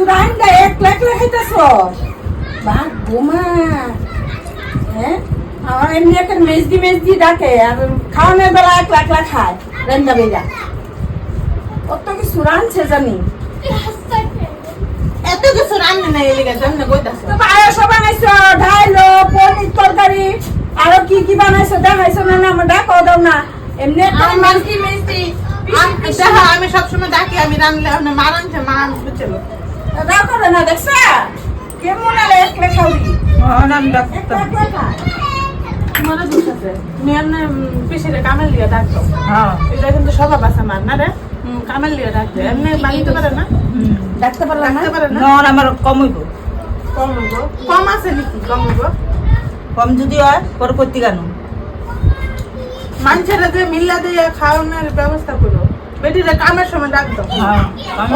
সুরান দে 1 লাখ খাইতেছো বাহ বোমা হ্যাঁ আমার এমনি একটা মেজদি ডাকে আর খাওয়ানোর বেলা 1 লাখ খায় রান্দা বেলা কত কি সুরানছে জানি এত কিছু রান্না নাই এলিগা জন্য কইতাছ তো পায়েস বানাইছো ঢাইলো পনির তরকারি আর কি বানাইছো দেখাইছো না না আমার ডাকো দাও না এমনি আমি মালকি মিষ্টি আমি সবসময় ডাকি আমি রান্নলে আপনি মারানছে মান বুঝলো দাও করে না দেখছা কেমন আলে 1 লাখ খাওয়াবি নাম ডাক্তার তোমার দুঃখ আছে তুমি এমনি পিছিয়ে কামেল দিয়ে ডাকতো হ্যাঁ এটা কিন্তু স্বভাব আছে আমার না রে কামেল দিয়ে ডাকতে এমনি বানিতে পারে না ডাকতে পারলাম না ডাকতে পারে না নর আমার কম হইব কম হবো কম আছে নাকি কম হবো কম যদি হয় পরে করতে কেন মানুষেরা যে মিল্লা দিয়ে খাওয়ানোর ব্যবস্থা করো বেটিরা কামের সময় ডাকতো হ্যাঁ